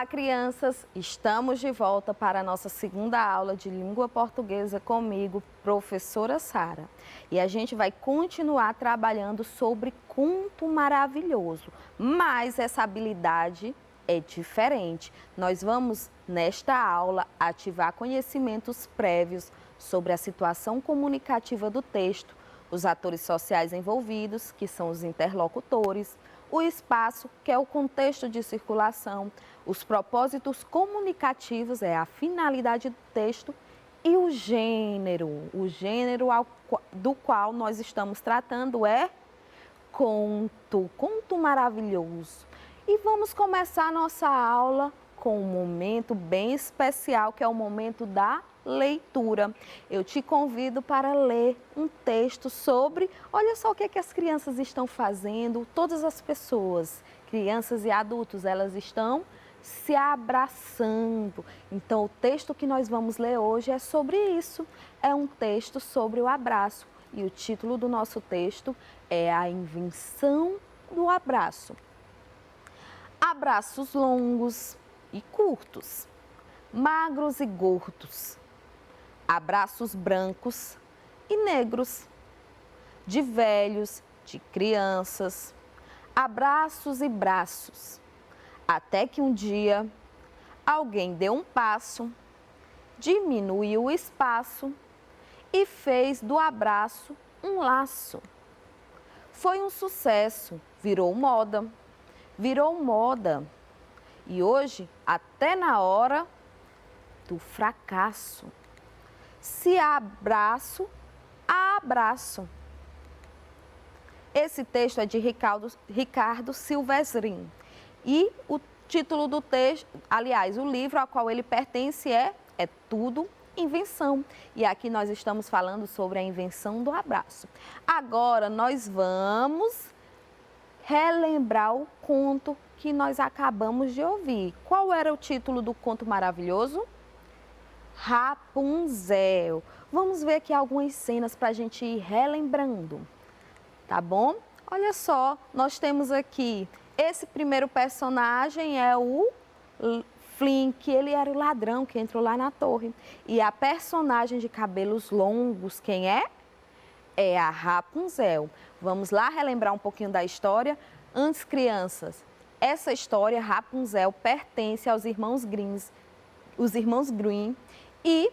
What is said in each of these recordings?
Olá, crianças! Estamos de volta para a nossa segunda aula de língua portuguesa comigo, professora Sara. E a gente vai continuar trabalhando sobre conto maravilhoso, mas essa habilidade é diferente. Nós vamos, nesta aula, ativar conhecimentos prévios sobre a situação comunicativa do texto, os atores sociais envolvidos, que são os interlocutores, o espaço, que é o contexto de circulação, os propósitos comunicativos, é a finalidade do texto, e o gênero do qual nós estamos tratando é conto maravilhoso. E vamos começar a nossa aula com um momento bem especial, que é o momento da leitura. Eu te convido para ler um texto sobre, olha só o que é que as crianças estão fazendo, todas as pessoas, crianças e adultos, elas estão se abraçando. Então, o texto que nós vamos ler hoje é sobre isso, é um texto sobre o abraço. E o título do nosso texto é A Invenção do Abraço. Abraços longos e curtos, magros e gordos, abraços brancos e negros, de velhos, de crianças, abraços e braços, até que um dia alguém deu um passo, diminuiu o espaço e fez do abraço um laço. Foi um sucesso, virou moda. E hoje, até na hora do fracasso. Se abraço, abraço. Esse texto é de Ricardo Silvestrin. E o título do texto, aliás, o livro ao qual ele pertence é Tudo Invenção. E aqui nós estamos falando sobre a invenção do abraço. Agora nós vamos relembrar o conto que nós acabamos de ouvir. Qual era o título do conto maravilhoso? Rapunzel. Vamos ver aqui algumas cenas para a gente ir relembrando, tá bom? Olha só, nós temos aqui, esse primeiro personagem é o Flink, ele era o ladrão que entrou lá na torre. E a personagem de cabelos longos, quem é? É a Rapunzel. Vamos lá relembrar um pouquinho da história. Antes, crianças, essa história, Rapunzel, pertence aos irmãos Grimm, e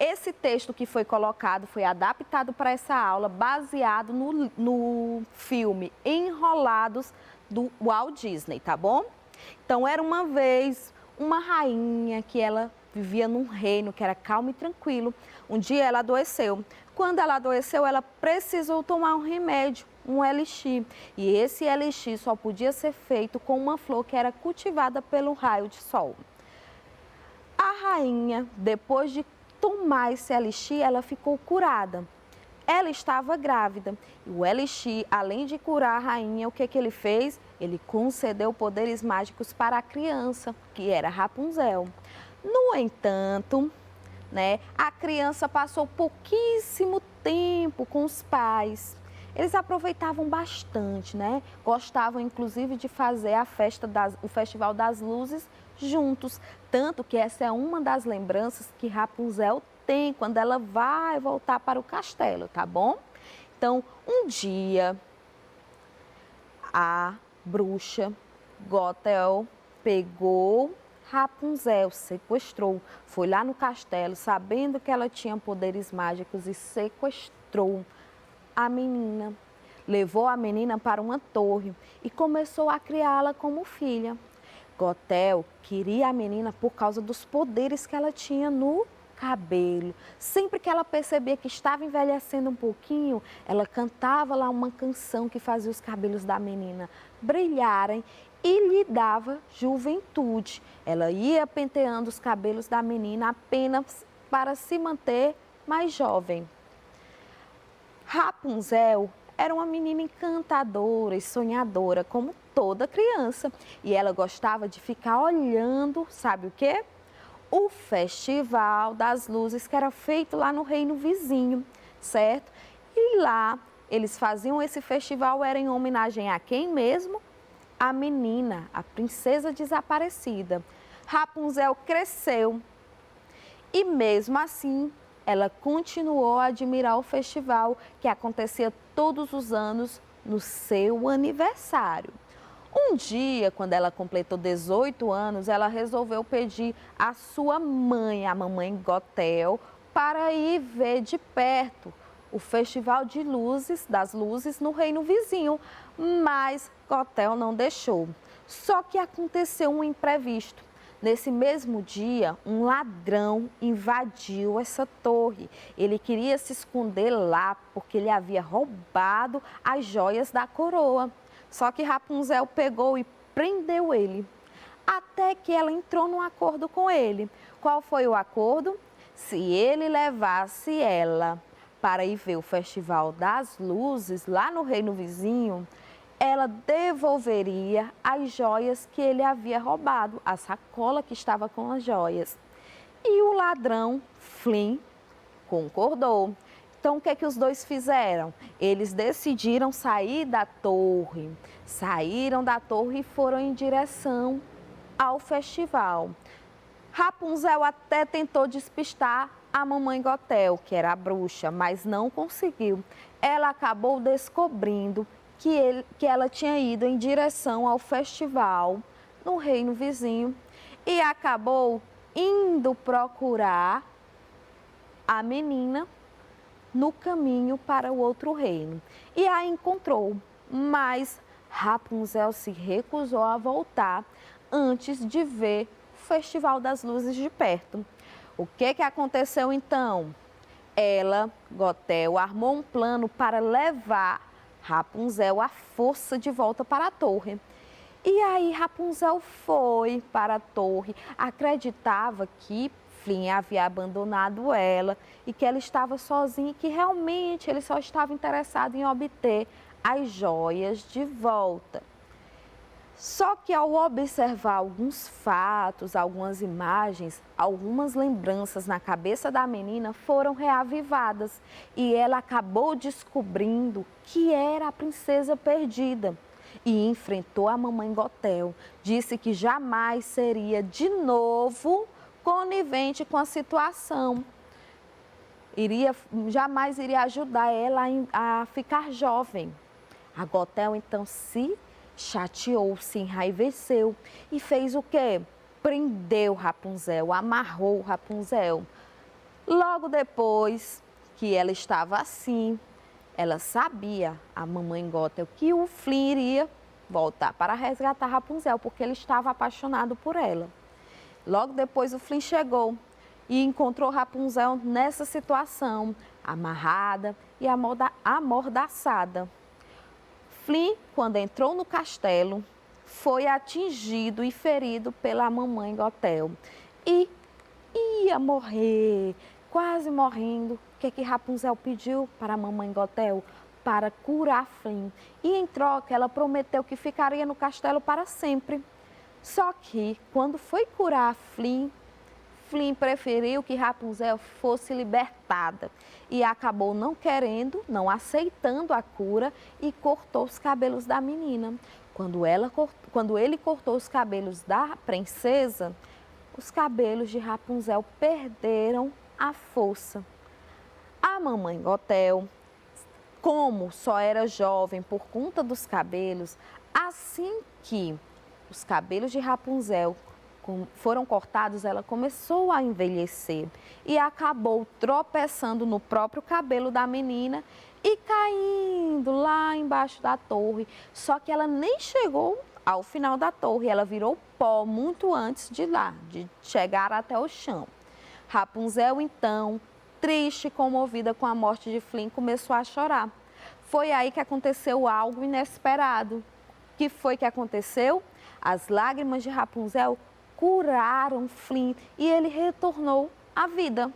esse texto que foi colocado, foi adaptado para essa aula, baseado no filme Enrolados, do Walt Disney, tá bom? Então, era uma vez uma rainha que ela vivia num reino que era calmo e tranquilo. Um dia ela adoeceu. Quando ela adoeceu, ela precisou tomar um remédio, um elixir. E esse elixir só podia ser feito com uma flor que era cultivada pelo raio de sol. A rainha, depois de tomar esse elixir, ela ficou curada. Ela estava grávida. E o elixir, além de curar a rainha, o que ele fez? Ele concedeu poderes mágicos para a criança, que era Rapunzel. No entanto, a criança passou pouquíssimo tempo com os pais. Eles aproveitavam bastante, Gostavam, inclusive, de fazer o Festival das Luzes juntos. Tanto que essa é uma das lembranças que Rapunzel tem quando ela vai voltar para o castelo, tá bom? Então, um dia, a bruxa Gothel pegou Rapunzel, sequestrou, foi lá no castelo, sabendo que ela tinha poderes mágicos e sequestrou a menina. Levou a menina para uma torre e começou a criá-la como filha. Gothel queria a menina por causa dos poderes que ela tinha no cabelo. Sempre que ela percebia que estava envelhecendo um pouquinho, ela cantava lá uma canção que fazia os cabelos da menina brilharem e lhe dava juventude. Ela ia penteando os cabelos da menina apenas para se manter mais jovem. Rapunzel era uma menina encantadora e sonhadora, como toda criança. E ela gostava de ficar olhando, sabe o quê? O Festival das Luzes, que era feito lá no reino vizinho, certo? E lá eles faziam esse festival, era em homenagem a quem mesmo? A menina, a princesa desaparecida. Rapunzel cresceu e mesmo assim ela continuou a admirar o festival que acontecia todos os anos no seu aniversário. Um dia, quando ela completou 18 anos, ela resolveu pedir à sua mãe, a mamãe Gothel, para ir ver de perto o Festival de Luzes, das Luzes no reino vizinho, mas Gothel não deixou. Só que aconteceu um imprevisto. Nesse mesmo dia, um ladrão invadiu essa torre. Ele queria se esconder lá porque ele havia roubado as joias da coroa. Só que Rapunzel pegou e prendeu ele, até que ela entrou num acordo com ele. Qual foi o acordo? Se ele levasse ela para ir ver o Festival das Luzes lá no reino vizinho, ela devolveria as joias que ele havia roubado, a sacola que estava com as joias. E o ladrão, Flynn, concordou. Então, o que é que os dois fizeram? Eles decidiram sair da torre. Saíram da torre e foram em direção ao festival. Rapunzel até tentou despistar a mamãe Gothel, que era a bruxa, mas não conseguiu. Ela acabou descobrindo que ela tinha ido em direção ao festival no reino vizinho e acabou indo procurar a menina no caminho para o outro reino. E a encontrou, mas Rapunzel se recusou a voltar antes de ver o Festival das Luzes de perto. O que aconteceu então? Ela, Gothel, armou um plano para levar Rapunzel à força de volta para a torre. E aí Rapunzel foi para a torre, acreditava que Flynn havia abandonado ela e que ela estava sozinha e que realmente ele só estava interessado em obter as joias de volta. Só que ao observar alguns fatos, algumas imagens, algumas lembranças na cabeça da menina foram reavivadas e ela acabou descobrindo que era a princesa perdida e enfrentou a mamãe Gothel. Disse que jamais seria de novo conivente com a situação. Jamais iria ajudar ela a ficar jovem. A Gothel então se chateou, se enraiveceu e fez o quê? Prendeu Rapunzel, amarrou Rapunzel. Logo depois que ela estava assim, ela sabia, a mamãe Gothel, que o Flynn iria voltar para resgatar Rapunzel, porque ele estava apaixonado por ela. Logo depois o Flynn chegou e encontrou Rapunzel nessa situação, amarrada e amordaçada. Flynn, quando entrou no castelo, foi atingido e ferido pela mamãe Gothel e ia morrer, quase morrendo. O que Rapunzel pediu para a mamãe Gothel? Para curar Flynn. E em troca, ela prometeu que ficaria no castelo para sempre. Só que, quando foi curar Flynn, Flynn preferiu que Rapunzel fosse libertada e acabou não querendo, não aceitando a cura e cortou os cabelos da menina. Quando ele cortou os cabelos da princesa, os cabelos de Rapunzel perderam a força. A mamãe Gothel, como só era jovem por conta dos cabelos, assim que os cabelos de Rapunzel foram cortados, ela começou a envelhecer e acabou tropeçando no próprio cabelo da menina e caindo lá embaixo da torre. Só que ela nem chegou ao final da torre, ela virou pó muito antes de chegar até o chão. Rapunzel, então, triste e comovida com a morte de Flynn, começou a chorar. Foi aí que aconteceu algo inesperado. O que foi que aconteceu? As lágrimas de Rapunzel curaram Flynn e ele retornou à vida.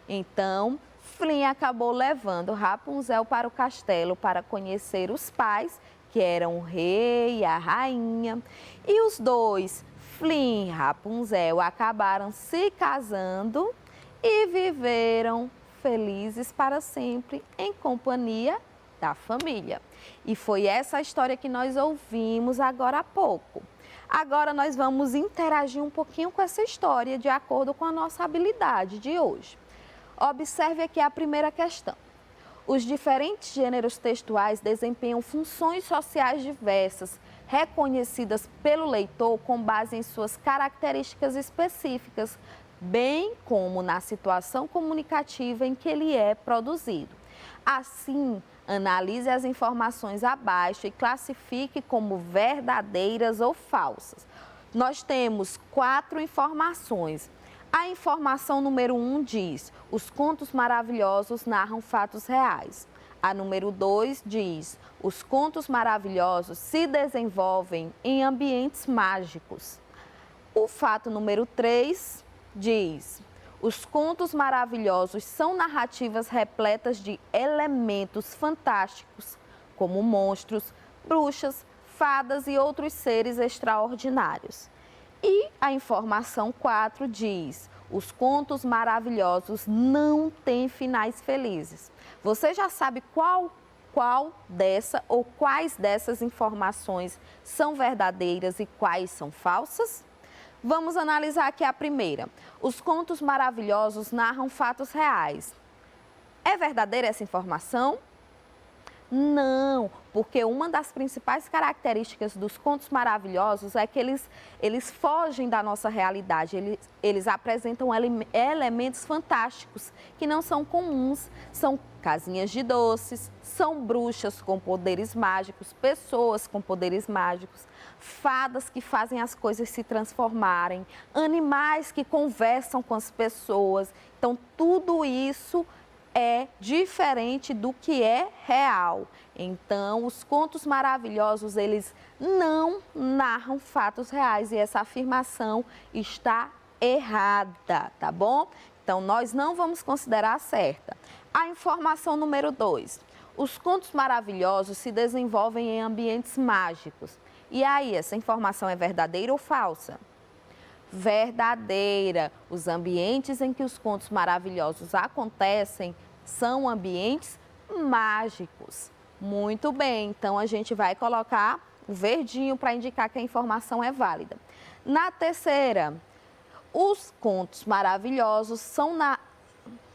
Então, Flynn acabou levando Rapunzel para o castelo para conhecer os pais, que eram o rei e a rainha. E os dois, Flynn e Rapunzel, acabaram se casando e viveram felizes para sempre em companhia da família. E foi essa a história que nós ouvimos agora há pouco. Agora nós vamos interagir um pouquinho com essa história de acordo com a nossa habilidade de hoje. Observe aqui a primeira questão. Os diferentes gêneros textuais desempenham funções sociais diversas, reconhecidas pelo leitor com base em suas características específicas, bem como na situação comunicativa em que ele é produzido. Assim, analise as informações abaixo e classifique como verdadeiras ou falsas. Nós temos 4 informações. A informação número 1 diz: os contos maravilhosos narram fatos reais. A número 2 diz: os contos maravilhosos se desenvolvem em ambientes mágicos. O fato número 3 diz: os contos maravilhosos são narrativas repletas de elementos fantásticos, como monstros, bruxas, fadas e outros seres extraordinários. E a informação 4 diz: os contos maravilhosos não têm finais felizes. Você já sabe qual dessa ou quais dessas informações são verdadeiras e quais são falsas? Vamos analisar aqui a primeira. Os contos maravilhosos narram fatos reais. É verdadeira essa informação? Não, porque uma das principais características dos contos maravilhosos é que eles fogem da nossa realidade, eles apresentam elementos fantásticos que não são comuns, são casinhas de doces, são bruxas com poderes mágicos, pessoas com poderes mágicos, fadas que fazem as coisas se transformarem, animais que conversam com as pessoas. Então, tudo isso é diferente do que é real. Então, os contos maravilhosos, eles não narram fatos reais e essa afirmação está errada, tá bom? Então, nós não vamos considerar certa. A informação número 2. Os contos maravilhosos se desenvolvem em ambientes mágicos. E aí, essa informação é verdadeira ou falsa? Verdadeira. Os ambientes em que os contos maravilhosos acontecem são ambientes mágicos. Muito bem, então a gente vai colocar o verdinho para indicar que a informação é válida. Na terceira, os contos maravilhosos são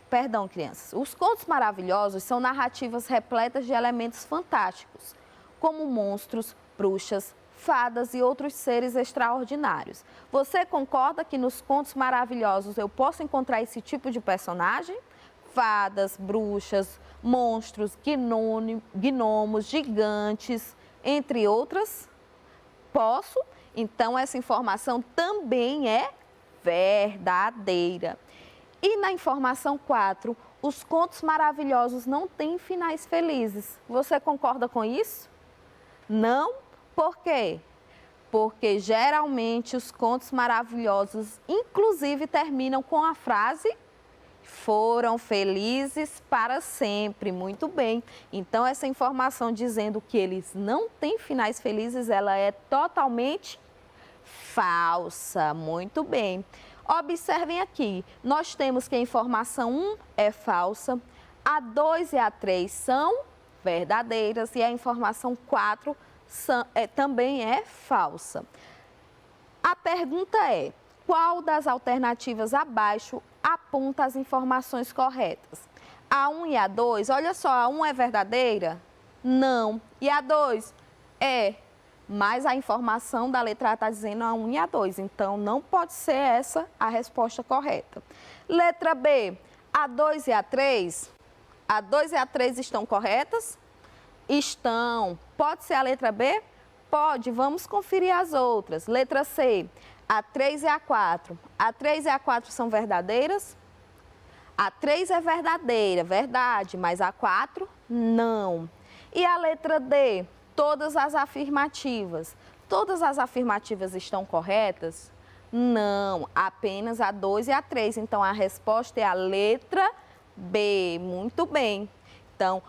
Perdão, crianças. Os contos maravilhosos são narrativas repletas de elementos fantásticos, como monstros, bruxas, fadas e outros seres extraordinários. Você concorda que nos contos maravilhosos eu posso encontrar esse tipo de personagem? Fadas, bruxas, monstros, gnomos, gigantes, entre outras? Posso? Então, essa informação também é verdadeira. E na informação 4, os contos maravilhosos não têm finais felizes. Você concorda com isso? Não? Por quê? Porque geralmente os contos maravilhosos, inclusive, terminam com a frase: foram felizes para sempre. Muito bem. Então, essa informação dizendo que eles não têm finais felizes, ela é totalmente falsa. Muito bem. Observem aqui, nós temos que a informação 1 é falsa, a 2 e a 3 são verdadeiras e a informação 4 também é falsa. A pergunta é: qual das alternativas abaixo aponta as informações corretas? A 1 e a 2, olha só, a 1 é verdadeira? Não. E a 2? É. Mas a informação da letra A está dizendo a 1 e a 2, então não pode ser essa a resposta correta. Letra B, a 2 e a 3? A 2 e a 3 estão corretas? Estão. Pode ser a letra B? Pode, vamos conferir as outras. Letra C, a 3 e a 4. A 3 e a 4 são verdadeiras? A 3 é verdadeira, verdade, mas a 4 não. E a letra D? Todas as afirmativas. Todas as afirmativas estão corretas? Não, apenas a 2 e a 3. Então, a resposta é a letra B. Muito bem. Então,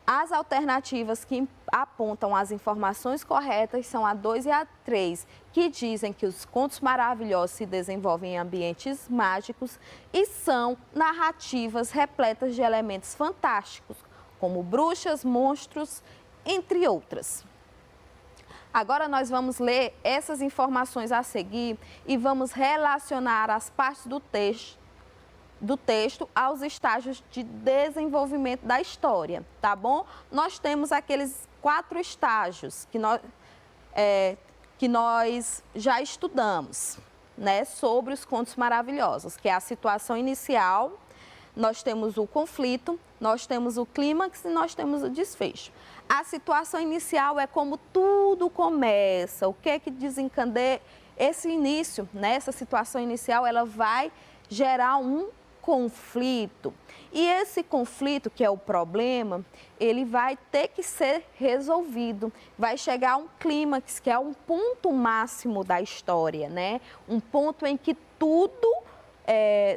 as alternativas que apontam as informações corretas são a 2 e a 3, que dizem que os contos maravilhosos se desenvolvem em ambientes mágicos e são narrativas repletas de elementos fantásticos, como bruxas, monstros, entre outras. Agora nós vamos ler essas informações a seguir e vamos relacionar as partes do texto aos estágios de desenvolvimento da história, tá bom? Nós temos aqueles 4 estágios que nós já estudamos, né, sobre os contos maravilhosos, que é a situação inicial, nós temos o conflito, nós temos o clímax e nós temos o desfecho. A situação inicial é como tudo começa, o que é que desencadeia esse início, né? Essa situação inicial, ela vai gerar um conflito. E esse conflito, que é o problema, ele vai ter que ser resolvido. Vai chegar a um clímax, que é um ponto máximo da história, né? Um ponto em que tudo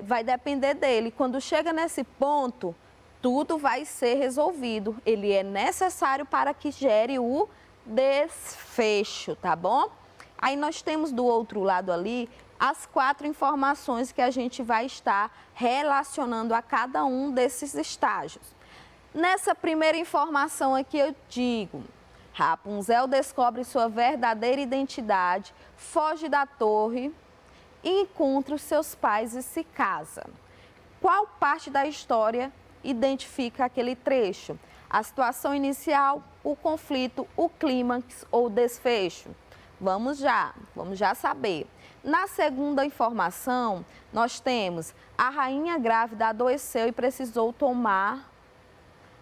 vai depender dele. Quando chega nesse ponto, tudo vai ser resolvido. Ele é necessário para que gere o desfecho, tá bom? Aí nós temos do outro lado ali as 4 informações que a gente vai estar relacionando a cada um desses estágios. Nessa primeira informação aqui eu digo: Rapunzel descobre sua verdadeira identidade, foge da torre e encontra os seus pais e se casa. Qual parte da história identifica aquele trecho? A situação inicial, o conflito, o clímax ou o desfecho? Vamos já saber. Na segunda informação, nós temos: a rainha grávida adoeceu e precisou tomar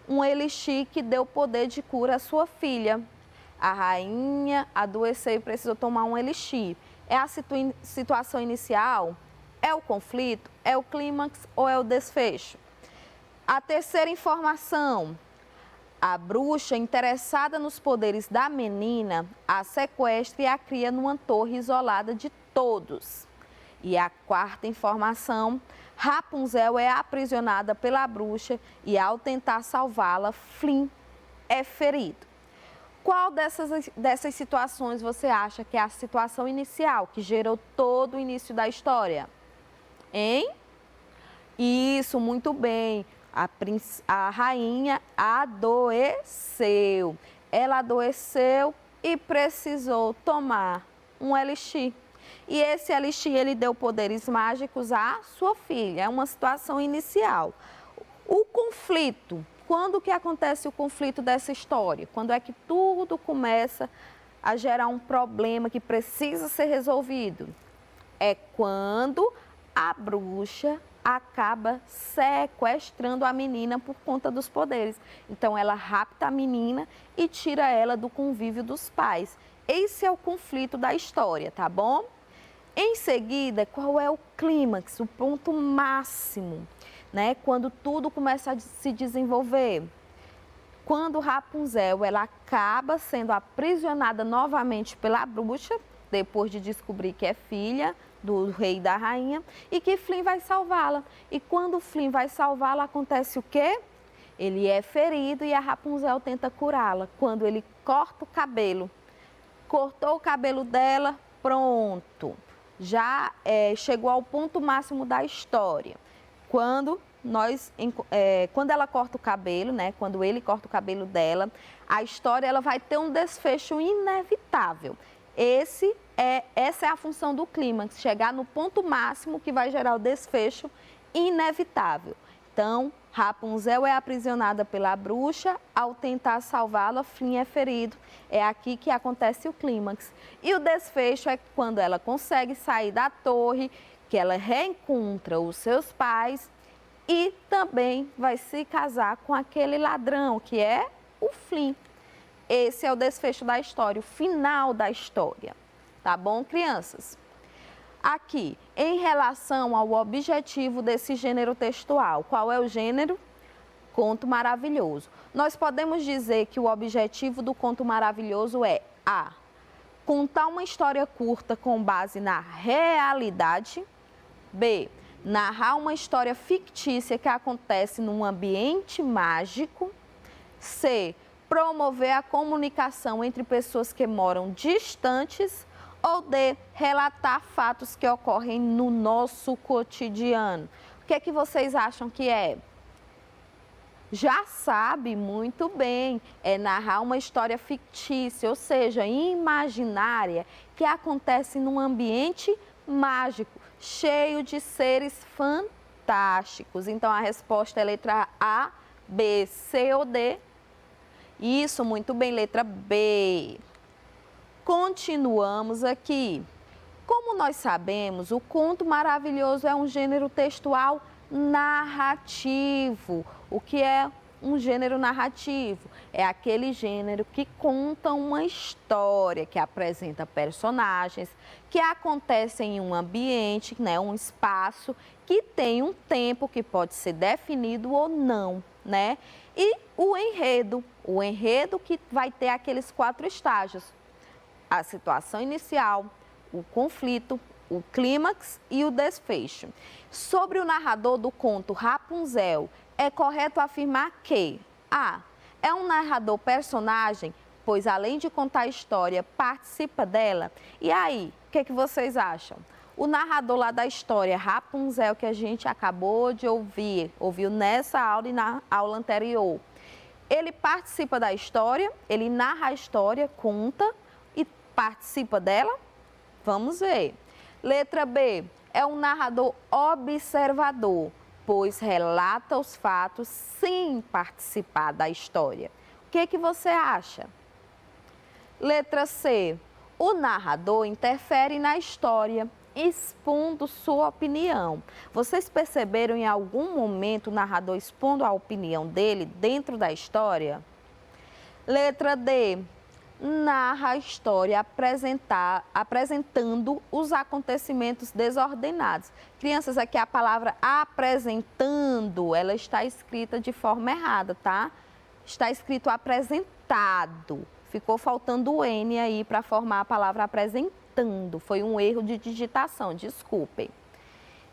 um elixir que deu poder de cura à sua filha. A rainha adoeceu e precisou tomar um elixir. É a situação inicial? É o conflito? É o clímax ou é o desfecho? A terceira informação: a bruxa, interessada nos poderes da menina, a sequestra e a cria numa torre isolada de todos. E a quarta informação: Rapunzel é aprisionada pela bruxa e, ao tentar salvá-la, Flynn é ferido. Qual dessas situações você acha que é a situação inicial, que gerou todo o início da história? Hein? Isso, muito bem. A rainha adoeceu. Ela adoeceu e precisou tomar um elixir. E esse elixir, ele deu poderes mágicos à sua filha. É uma situação inicial. O conflito. Quando que acontece o conflito dessa história? Quando é que tudo começa a gerar um problema que precisa ser resolvido? É quando a bruxa acaba sequestrando a menina por conta dos poderes. Então, ela rapta a menina e tira ela do convívio dos pais. Esse é o conflito da história, tá bom? Em seguida, qual é o clímax, o ponto máximo, né? Quando tudo começa a se desenvolver. Quando Rapunzel, ela acaba sendo aprisionada novamente pela bruxa, depois de descobrir que é filha do rei e da rainha, e que Flynn vai salvá-la. E quando Flynn vai salvá-la, acontece o quê? Ele é ferido e a Rapunzel tenta curá-la. Quando ele corta o cabelo, cortou o cabelo dela, pronto. Já chegou ao ponto máximo da história. Quando ela corta o cabelo, né? Quando ele corta o cabelo dela, a história ela vai ter um desfecho inevitável. Essa é a função do clímax, chegar no ponto máximo que vai gerar o desfecho inevitável. Então, Rapunzel é aprisionada pela bruxa, ao tentar salvá-la, Flynn é ferido. É aqui que acontece o clímax. E o desfecho é quando ela consegue sair da torre, que ela reencontra os seus pais e também vai se casar com aquele ladrão, que é o Flynn. Esse é o desfecho da história, o final da história. Tá bom, crianças? Aqui, em relação ao objetivo desse gênero textual, qual é o gênero? Conto maravilhoso. Nós podemos dizer que o objetivo do conto maravilhoso é A. Contar uma história curta com base na realidade. B. Narrar uma história fictícia que acontece num ambiente mágico. C. Promover a comunicação entre pessoas que moram distantes. Ou D. Relatar fatos que ocorrem no nosso cotidiano. O que é que vocês acham que é? já sabe muito bem, é narrar uma história fictícia, ou seja, imaginária, que acontece num ambiente mágico, cheio de seres fantásticos. Então, a resposta é letra A, B, C ou D. Isso, muito bem, letra B. Continuamos aqui. Como nós sabemos, o conto maravilhoso é um gênero textual narrativo. O que é um gênero narrativo? É aquele gênero que conta uma história, que apresenta personagens, que acontecem em um ambiente, né, um espaço, que tem um tempo que pode ser definido ou não, né? E o enredo que vai ter aqueles 4 estágios: a situação inicial, o conflito, o clímax e o desfecho. Sobre o narrador do conto Rapunzel, é correto afirmar que A. É um narrador personagem, pois além de contar a história, participa dela. E aí, o que vocês acham? O narrador lá da história Rapunzel, que a gente acabou de ouviu nessa aula e na aula anterior, ele participa da história, ele narra a história, conta e participa dela? Vamos ver. Letra B, é um narrador observador, pois relata os fatos sem participar da história. O que você acha? Letra C, o narrador interfere na história, expondo sua opinião. Vocês perceberam em algum momento o narrador expondo a opinião dele dentro da história? Letra D, narra a história apresentando os acontecimentos desordenados. Crianças, aqui a palavra apresentando, ela está escrita de forma errada, tá? Está escrito apresentado. Ficou faltando o N aí para formar a palavra apresentando. Foi um erro de digitação, desculpem.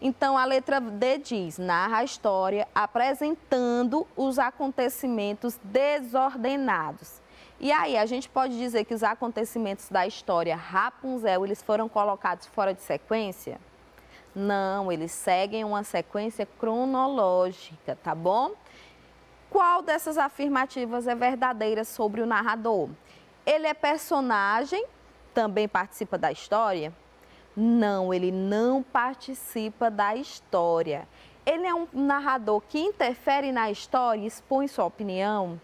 Então, a letra D diz, narra a história apresentando os acontecimentos desordenados. E aí, a gente pode dizer que os acontecimentos da história Rapunzel, eles foram colocados fora de sequência? Não, eles seguem uma sequência cronológica, tá bom? Qual dessas afirmativas é verdadeira sobre o narrador? Ele é personagem, também participa da história? Não, ele não participa da história. Ele é um narrador que interfere na história e expõe sua opinião?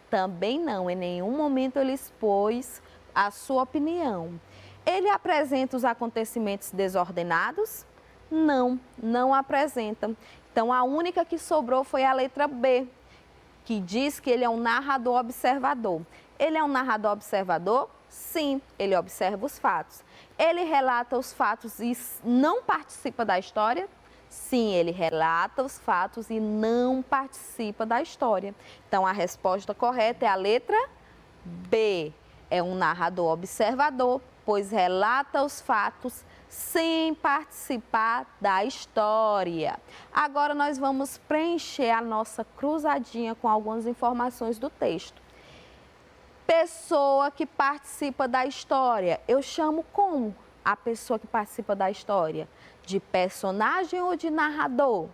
Também não, em nenhum momento ele expôs a sua opinião. Ele apresenta os acontecimentos desordenados? Não, não apresenta. Então, a única que sobrou foi a letra B, que diz que ele é um narrador observador. Ele é um narrador observador? Sim, ele observa os fatos. Ele relata os fatos e não participa da história? Sim, ele relata os fatos e não participa da história. Então, a resposta correta é a letra B. É um narrador observador, pois relata os fatos sem participar da história. Agora, nós vamos preencher a nossa cruzadinha com algumas informações do texto. Pessoa que participa da história. Eu chamo como a pessoa que participa da história? De personagem ou de narrador?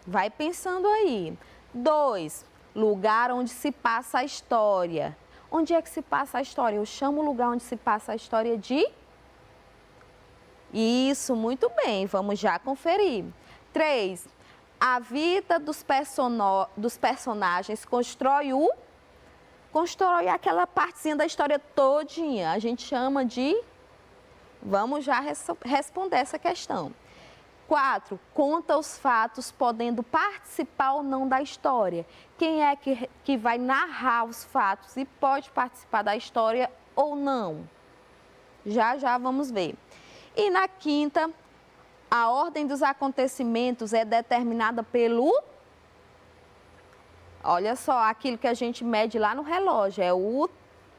Vai pensando aí. 2, lugar onde se passa a história. Onde é que se passa a história? Eu chamo o lugar onde se passa a história de... Isso, muito bem, vamos já conferir. 3, a vida dos personagens constrói aquela partezinha da história todinha. A gente chama de... Vamos já responder essa questão. 4, conta os fatos podendo participar ou não da história. Quem é que vai narrar os fatos e pode participar da história ou não? Já vamos ver. E na 5ª, a ordem dos acontecimentos é determinada pelo... Olha só, aquilo que a gente mede lá no relógio, é o...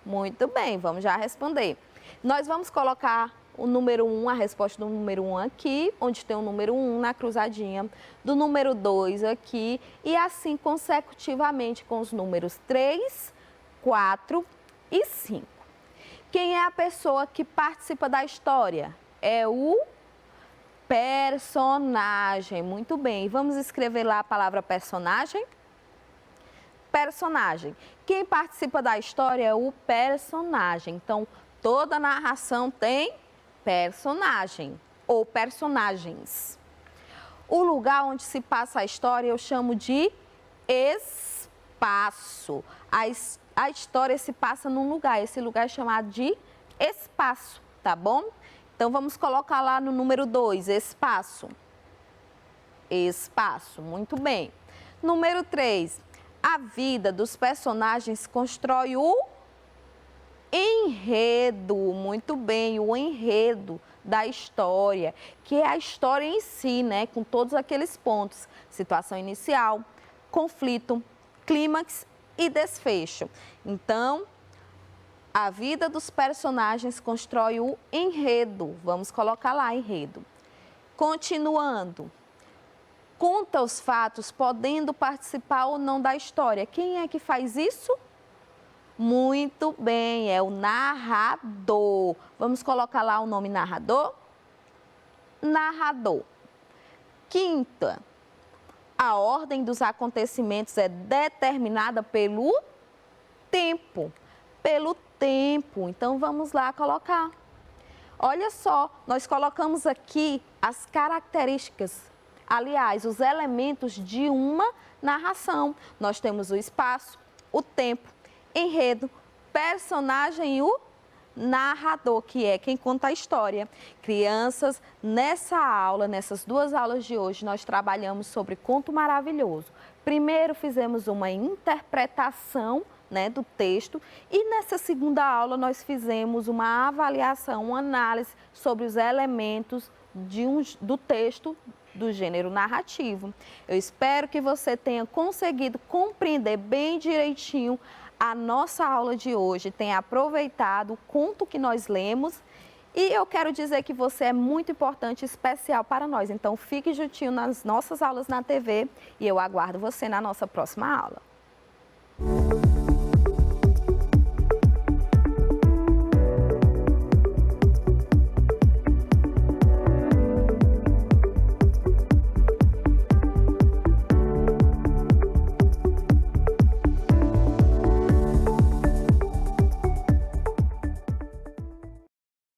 Muito bem, vamos já responder. Nós vamos colocar o número 1, a resposta do número 1 aqui, onde tem o número 1 na cruzadinha, do número 2 aqui, e assim consecutivamente com os números 3, 4 e 5. Quem é a pessoa que participa da história? É o personagem. Muito bem, vamos escrever lá a palavra personagem? personagem. Quem participa da história é o personagem. Então, toda narração tem personagem ou personagens. O lugar onde se passa a história eu chamo de espaço. A história se passa num lugar, esse lugar é chamado de espaço, tá bom? Então, vamos colocar lá no número 2, espaço. Espaço, muito bem. Número 3, a vida dos personagens constrói o enredo, muito bem, o enredo da história, que é a história em si, né, com todos aqueles pontos, situação inicial, conflito, clímax e desfecho. Então, a vida dos personagens constrói o enredo, vamos colocar lá, enredo. Continuando. Conta os fatos, podendo participar ou não da história. Quem é que faz isso? Muito bem, é o narrador. Vamos colocar lá o nome narrador? Narrador. Quinta, a ordem dos acontecimentos é determinada pelo tempo. Pelo tempo. Então, vamos lá colocar. Olha só, nós colocamos aqui as características. Aliás, os elementos de uma narração. Nós temos o espaço, o tempo, enredo, personagem e o narrador, que é quem conta a história. Crianças, nessa aula, nessas 2 aulas de hoje, nós trabalhamos sobre Conto Maravilhoso. Primeiro fizemos uma interpretação, né, do texto e nessa segunda aula nós fizemos uma avaliação, uma análise sobre os elementos do texto do gênero narrativo. Eu espero que você tenha conseguido compreender bem direitinho a nossa aula de hoje, tenha aproveitado o conto que nós lemos e eu quero dizer que você é muito importante e especial para nós. Então, fique juntinho nas nossas aulas na TV e eu aguardo você na nossa próxima aula.